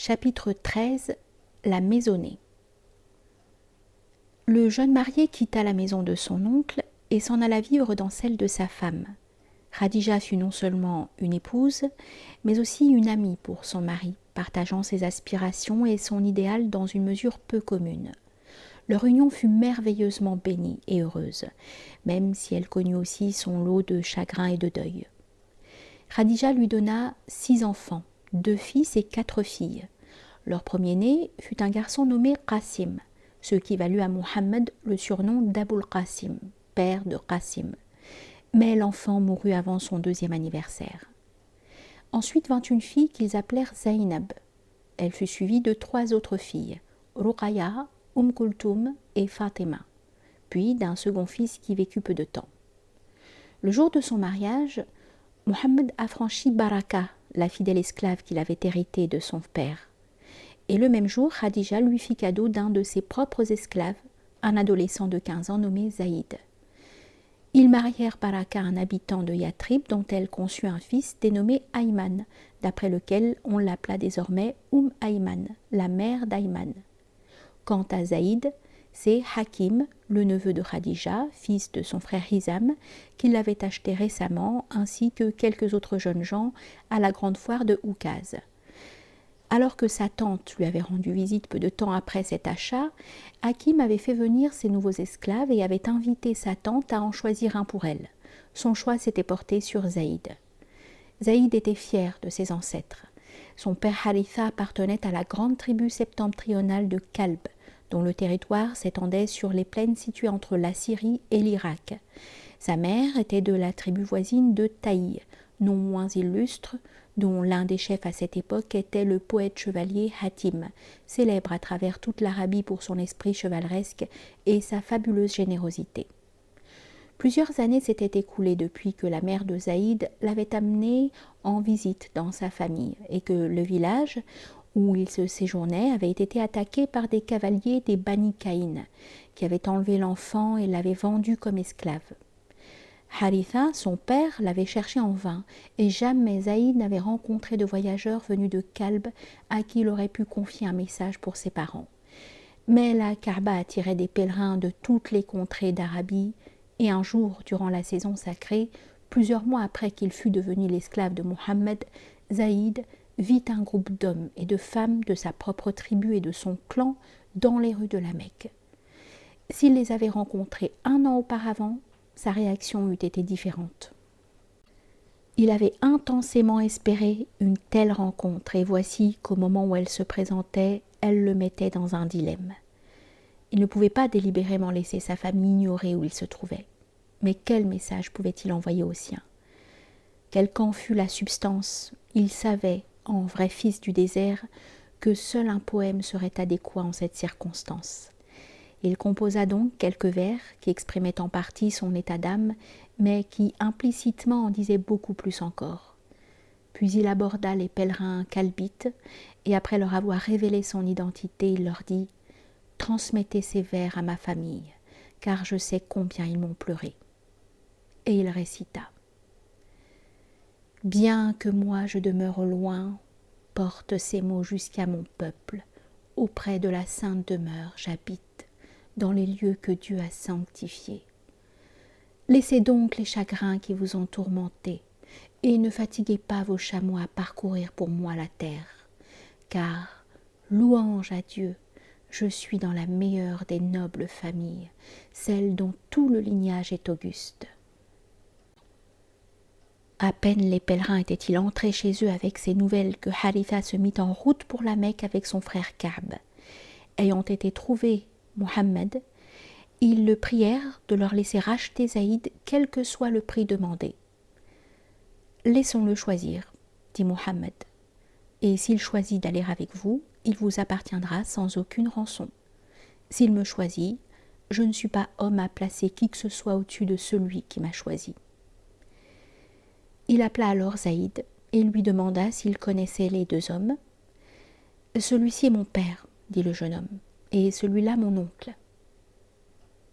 Chapitre 13. La maisonnée. Le jeune marié quitta la maison de son oncle et s'en alla vivre dans celle de sa femme. Khadija fut non seulement une épouse, mais aussi une amie pour son mari, partageant ses aspirations et son idéal dans une mesure peu commune. Leur union fut merveilleusement bénie et heureuse, même si elle connut aussi son lot de chagrin et de deuil. Khadija lui donna 6 enfants, 2 fils et 4 filles. Leur premier-né fut un garçon nommé Qasim, ce qui valut à Mohammed le surnom d'Abul Qasim, père de Qasim. Mais l'enfant mourut avant son 2e anniversaire. Ensuite vint une fille qu'ils appelèrent Zainab. Elle fut suivie de 3 autres filles, Ruqayya, Kulthum et Fatima, puis d'un second fils qui vécut peu de temps. Le jour de son mariage, Mohammed affranchit Baraka, la fidèle esclave qu'il avait héritée de son père. Et le même jour, Khadija lui fit cadeau d'un de ses propres esclaves, un adolescent de 15 ans nommé Zaïd. Ils marièrent Baraka à un habitant de Yatrib dont elle conçut un fils dénommé Ayman, d'après lequel on l'appela désormais Ayman, la mère d'Ayman. Quant à Zaïd, c'est Hakim, le neveu de Khadija, fils de son frère Hizam, qui l'avait acheté récemment, ainsi que quelques autres jeunes gens à la grande foire de Oukaz. Alors que sa tante lui avait rendu visite peu de temps après cet achat, Hakim avait fait venir ses nouveaux esclaves et avait invité sa tante à en choisir un pour elle. Son choix s'était porté sur Zaïd. Zaïd était fier de ses ancêtres. Son père Haritha appartenait à la grande tribu septentrionale de Kalb, dont le territoire s'étendait sur les plaines situées entre la Syrie et l'Irak. Sa mère était de la tribu voisine de Taï, non moins illustre, dont l'un des chefs à cette époque était le poète chevalier Hatim, célèbre à travers toute l'Arabie pour son esprit chevaleresque et sa fabuleuse générosité. Plusieurs années s'étaient écoulées depuis que la mère de Zaïd l'avait amené en visite dans sa famille et que le village où il se séjournait avait été attaqué par des cavaliers des Bani Caïn qui avaient enlevé l'enfant et l'avaient vendu comme esclave. Haritha, son père, l'avait cherché en vain, et jamais Zaïd n'avait rencontré de voyageurs venus de Kalb à qui il aurait pu confier un message pour ses parents. Mais la Kaaba attirait des pèlerins de toutes les contrées d'Arabie, et un jour, durant la saison sacrée, plusieurs mois après qu'il fût devenu l'esclave de Mohammed, Zaïd vit un groupe d'hommes et de femmes de sa propre tribu et de son clan dans les rues de la Mecque. S'il les avait rencontrés 1 an auparavant, sa réaction eût été différente. Il avait intensément espéré une telle rencontre, et voici qu'au moment où elle se présentait, elle le mettait dans un dilemme. Il ne pouvait pas délibérément laisser sa famille ignorer où il se trouvait. Mais quel message pouvait-il envoyer aux siens? Quelle qu'en fût la substance, il savait, en vrai fils du désert, que seul un poème serait adéquat en cette circonstance. Il composa donc quelques vers qui exprimaient en partie son état d'âme, mais qui implicitement en disaient beaucoup plus encore. Puis il aborda les pèlerins kalbites, et après leur avoir révélé son identité, il leur dit « Transmettez ces vers à ma famille, car je sais combien ils m'ont pleuré. » Et il récita « Bien que moi je demeure loin, porte ces mots jusqu'à mon peuple, auprès de la sainte demeure j'habite, dans les lieux que Dieu a sanctifiés. Laissez donc les chagrins qui vous ont tourmentés, et ne fatiguez pas vos chameaux à parcourir pour moi la terre, car, louange à Dieu, je suis dans la meilleure des nobles familles, celle dont tout le lignage est auguste. » À peine les pèlerins étaient-ils entrés chez eux avec ces nouvelles que Haritha se mit en route pour la Mecque avec son frère Ka'b. Ayant été trouvé Mohammed, ils le prièrent de leur laisser racheter Zaïd quel que soit le prix demandé. « Laissons-le choisir, dit Mohammed, et s'il choisit d'aller avec vous, il vous appartiendra sans aucune rançon. S'il me choisit, je ne suis pas homme à placer qui que ce soit au-dessus de celui qui m'a choisi. » Il appela alors Zaïd et lui demanda s'il connaissait les 2 hommes. « Celui-ci est mon père, dit le jeune homme, et celui-là mon oncle. »«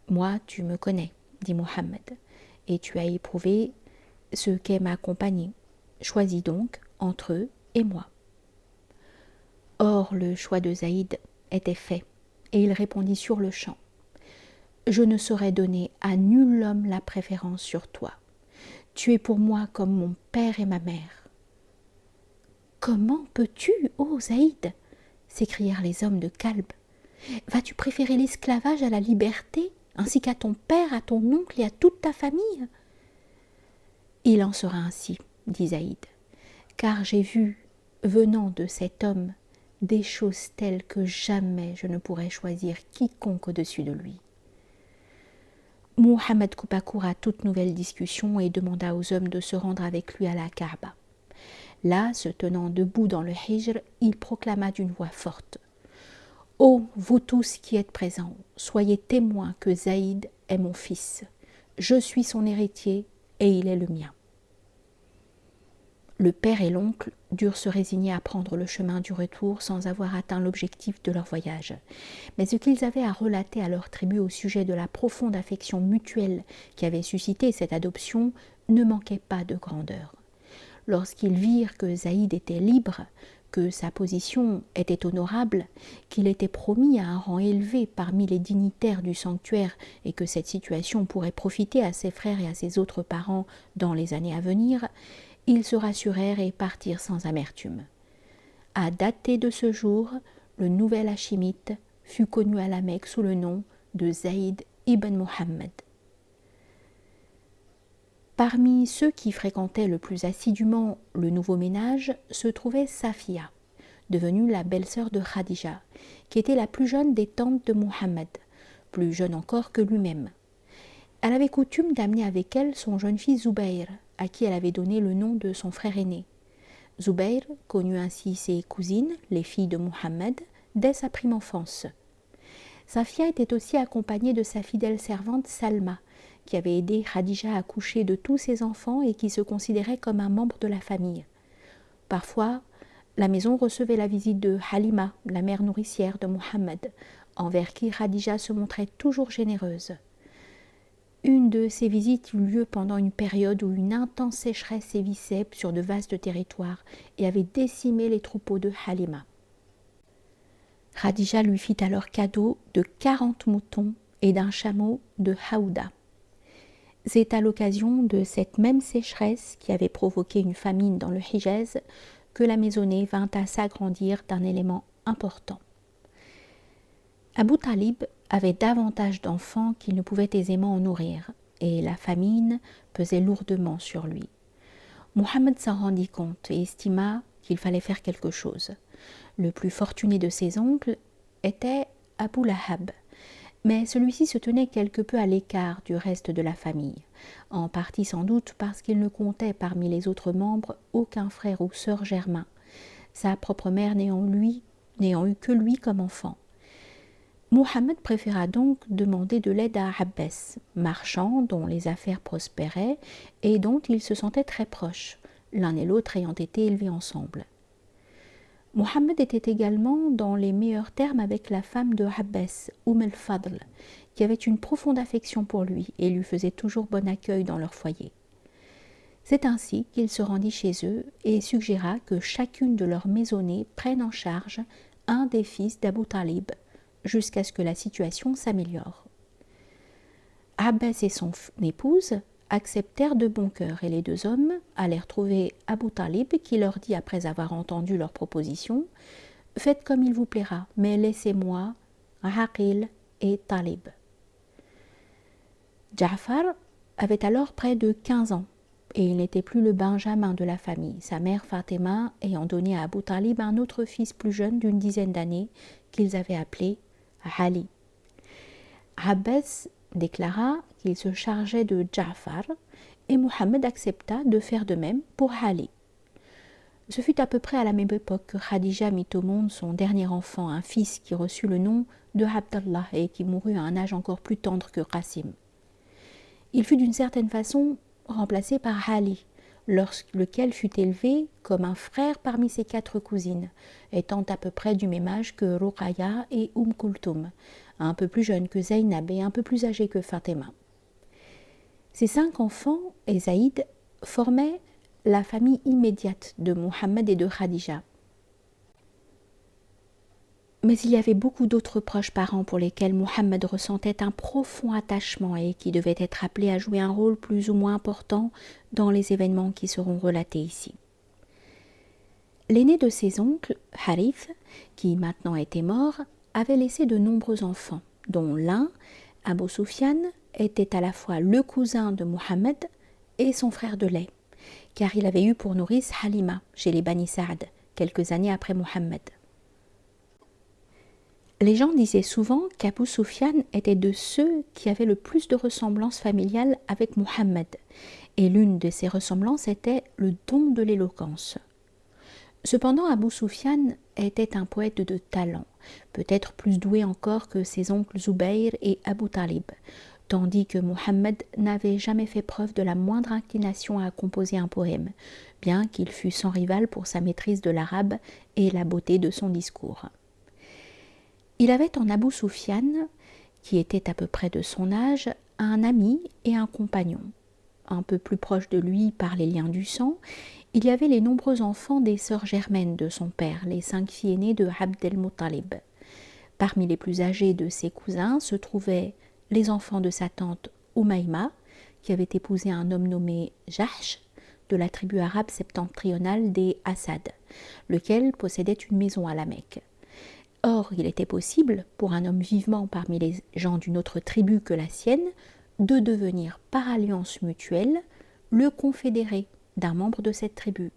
Moi, tu me connais, dit Mohammed, et tu as éprouvé ce qu'est ma compagnie. Choisis donc entre eux et moi. » « Or, le choix de Zaïd était fait, et il répondit sur-le-champ. Je ne saurais donner à nul homme la préférence sur toi. Tu es pour moi comme mon père et ma mère. Comment peux-tu, ô Zaïd s'écrièrent les hommes de Kalb. Vas-tu préférer l'esclavage à la liberté, ainsi qu'à ton père, à ton oncle et à toute ta famille? Il en sera ainsi, dit Zaïd, car j'ai vu, venant de cet homme, des choses telles que jamais je ne pourrais choisir quiconque au-dessus de lui. Muhammad coupa court à toute nouvelle discussion et demanda aux hommes de se rendre avec lui à la Kaaba. Là, se tenant debout dans le Hijr, il proclama d'une voix forte: « Ô vous tous qui êtes présents, soyez témoins que Zaïd est mon fils. Je suis son héritier et il est le mien. » Le père et l'oncle durent se résigner à prendre le chemin du retour sans avoir atteint l'objectif de leur voyage. Mais ce qu'ils avaient à relater à leur tribu au sujet de la profonde affection mutuelle qui avait suscité cette adoption ne manquait pas de grandeur. Lorsqu'ils virent que Zaïd était libre, que sa position était honorable, qu'il était promis à un rang élevé parmi les dignitaires du sanctuaire et que cette situation pourrait profiter à ses frères et à ses autres parents dans les années à venir, ils se rassurèrent et partirent sans amertume. À dater de ce jour, le nouvel hachimite fut connu à la Mecque sous le nom de Zaïd ibn Muhammad. Parmi ceux qui fréquentaient le plus assidûment le nouveau ménage se trouvait Safia, devenue la belle-sœur de Khadija, qui était la plus jeune des tantes de Muhammad, plus jeune encore que lui-même. Elle avait coutume d'amener avec elle son jeune fils Zubayr, à qui elle avait donné le nom de son frère aîné. Zubayr connut ainsi ses cousines, les filles de Muhammad, dès sa prime enfance. Safia était aussi accompagnée de sa fidèle servante Salma, qui avait aidé Khadija à accoucher de tous ses enfants et qui se considérait comme un membre de la famille. Parfois, la maison recevait la visite de Halima, la mère nourricière de Muhammad, envers qui Khadija se montrait toujours généreuse. Une de ces visites eut lieu pendant une période où une intense sécheresse sévissait sur de vastes territoires et avait décimé les troupeaux de Halima. Khadija lui fit alors cadeau de 40 moutons et d'un chameau de Haouda. C'est à l'occasion de cette même sécheresse qui avait provoqué une famine dans le Hijaz que la maisonnée vint à s'agrandir d'un élément important. Abu Talib avait davantage d'enfants qu'il ne pouvait aisément en nourrir, et la famine pesait lourdement sur lui. Muhammad s'en rendit compte et estima qu'il fallait faire quelque chose. Le plus fortuné de ses oncles était Abu Lahab, mais celui-ci se tenait quelque peu à l'écart du reste de la famille, en partie sans doute parce qu'il ne comptait parmi les autres membres aucun frère ou sœur germain, sa propre mère n'ayant eu que lui comme enfant. Muhammad préféra donc demander de l'aide à Abbas, marchand dont les affaires prospéraient et dont ils se sentaient très proches, l'un et l'autre ayant été élevés ensemble. Muhammad était également dans les meilleurs termes avec la femme de Abbas, al-Fadl, qui avait une profonde affection pour lui et lui faisait toujours bon accueil dans leur foyer. C'est ainsi qu'il se rendit chez eux et suggéra que chacune de leurs maisonnées prenne en charge un des fils d'Abu Talib, jusqu'à ce que la situation s'améliore. Abbas et son épouse acceptèrent de bon cœur et les deux hommes allèrent trouver Abu Talib qui leur dit après avoir entendu leur proposition: « Faites comme il vous plaira, mais laissez-moi Aqil et Talib. » Ja'far avait alors près de 15 ans et il n'était plus le benjamin de la famille, sa mère Fatima ayant donné à Abu Talib un autre fils plus jeune d'une dizaine d'années qu'ils avaient appelé Ali. Abbas déclara qu'il se chargeait de Ja'far et Muhammad accepta de faire de même pour Ali. Ce fut à peu près à la même époque que Khadija mit au monde son dernier enfant, un fils qui reçut le nom de Abdallah et qui mourut à un âge encore plus tendre que Qasim. Il fut d'une certaine façon remplacé par Ali, lequel fut élevé comme un frère parmi ses 4 cousines, étant à peu près du même âge que Ruqayya et Kulthum, un peu plus jeune que Zaynab et un peu plus âgé que Fatima. Ces 5 enfants et Zaïd formaient la famille immédiate de Muhammad et de Khadija. Mais il y avait beaucoup d'autres proches parents pour lesquels Mohammed ressentait un profond attachement et qui devaient être appelés à jouer un rôle plus ou moins important dans les événements qui seront relatés ici. L'aîné de ses oncles, Harith, qui maintenant était mort, avait laissé de nombreux enfants, dont l'un, Abu Sufyan, était à la fois le cousin de Mohammed et son frère de lait, car il avait eu pour nourrice Halima chez les Bani Saad, quelques années après Mohammed. Les gens disaient souvent qu'Abu Sufyan était de ceux qui avaient le plus de ressemblance familiale avec Mohammed, et l'une de ces ressemblances était le don de l'éloquence. Cependant, Abu Sufyan était un poète de talent, peut-être plus doué encore que ses oncles Zubayr et Abu Talib, tandis que Mohammed n'avait jamais fait preuve de la moindre inclination à composer un poème, bien qu'il fût sans rival pour sa maîtrise de l'arabe et la beauté de son discours. Il avait en Abu Sufyan, qui était à peu près de son âge, un ami et un compagnon. Un peu plus proche de lui par les liens du sang, il y avait les nombreux enfants des sœurs germaines de son père, les 5 filles aînées de Abd el-Muttalib. Parmi les plus âgés de ses cousins se trouvaient les enfants de sa tante Umayma, qui avait épousé un homme nommé Jahsh, de la tribu arabe septentrionale des Assad, lequel possédait une maison à la Mecque. Or, il était possible, pour un homme vivant parmi les gens d'une autre tribu que la sienne, de devenir par alliance mutuelle le confédéré d'un membre de cette tribu,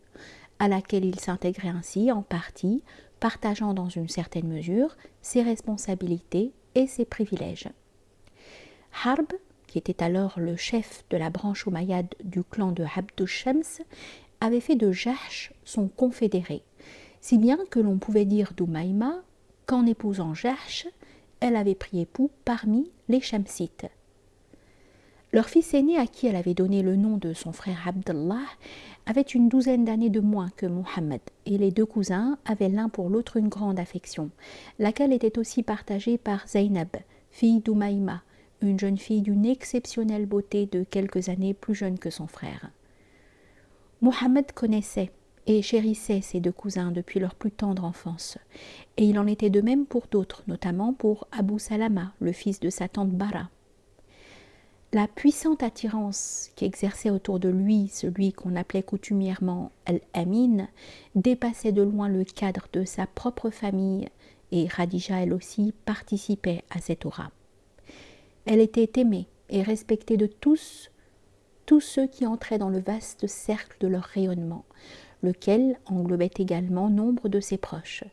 à laquelle il s'intégrait ainsi en partie, partageant dans une certaine mesure ses responsabilités et ses privilèges. Harb, qui était alors le chef de la branche omeyyade du clan de Abd Shams, avait fait de Jahsh son confédéré, si bien que l'on pouvait dire d'Umayma qu'en épousant Jahsh, elle avait pris époux parmi les Shamsites. Leur fils aîné, à qui elle avait donné le nom de son frère Abdallah, avait une 12aine d'années de moins que Mohammed, et les deux cousins avaient l'un pour l'autre une grande affection, laquelle était aussi partagée par Zaynab, fille d'Umayma, une jeune fille d'une exceptionnelle beauté de quelques années plus jeune que son frère. Mohammed connaissait et chérissait ses deux cousins depuis leur plus tendre enfance, et il en était de même pour d'autres, notamment pour Abu Salama, le fils de sa tante Bara. La puissante attirance qu'exerçait autour de lui celui qu'on appelait coutumièrement Al-Amin dépassait de loin le cadre de sa propre famille, et Khadija elle aussi participait à cette aura. Elle était aimée et respectée de tous ceux qui entraient dans le vaste cercle de leur rayonnement, lequel englobait également nombre de ses proches.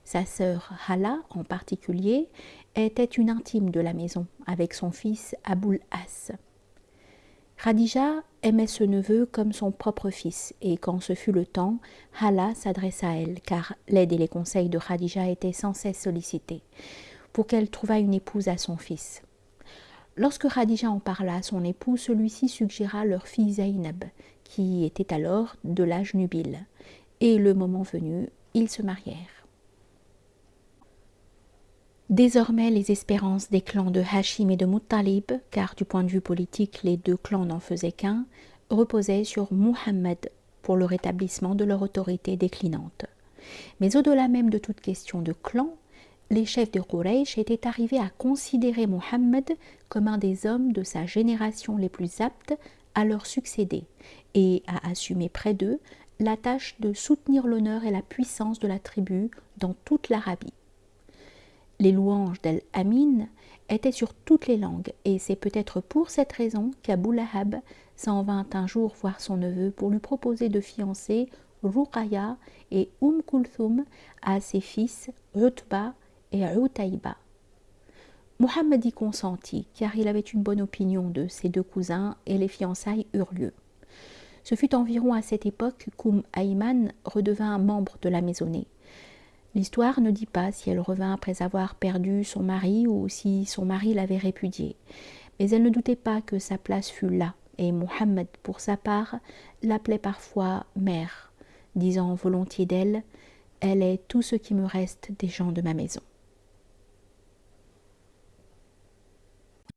Sa sœur Hala, en particulier, était une intime de la maison, avec son fils Aboul As. Khadija aimait ce neveu comme son propre fils, et quand ce fut le temps, Hala s'adressa à elle, car l'aide et les conseils de Khadija étaient sans cesse sollicités, pour qu'elle trouvât une épouse à son fils. Lorsque Khadija en parla à son époux, celui-ci suggéra leur fille Zaynab, qui était alors de l'âge nubile, et le moment venu, ils se marièrent. Désormais, les espérances des clans de Hachim et de Muttalib, car du point de vue politique, les deux clans n'en faisaient qu'un, reposaient sur Muhammad pour le rétablissement de leur autorité déclinante. Mais au-delà même de toute question de clan, les chefs de Quraysh étaient arrivés à considérer Muhammad comme un des hommes de sa génération les plus aptes à leur succéder et à assumer près d'eux la tâche de soutenir l'honneur et la puissance de la tribu dans toute l'Arabie. Les louanges d'Al-Amin étaient sur toutes les langues, et c'est peut-être pour cette raison qu'Abu Lahab s'en vint un jour voir son neveu pour lui proposer de fiancer Ruqayya et Kulthum à ses fils Utba et Utaïba. Mohammed y consentit, car il avait une bonne opinion de ses deux cousins, et les fiançailles eurent lieu. Ce fut environ à cette époque qu'Ayman redevint membre de la maisonnée. L'histoire ne dit pas si elle revint après avoir perdu son mari ou si son mari l'avait répudiée, mais elle ne doutait pas que sa place fût là, et Mohammed, pour sa part, l'appelait parfois mère, disant volontiers d'elle « Elle est tout ce qui me reste des gens de ma maison ».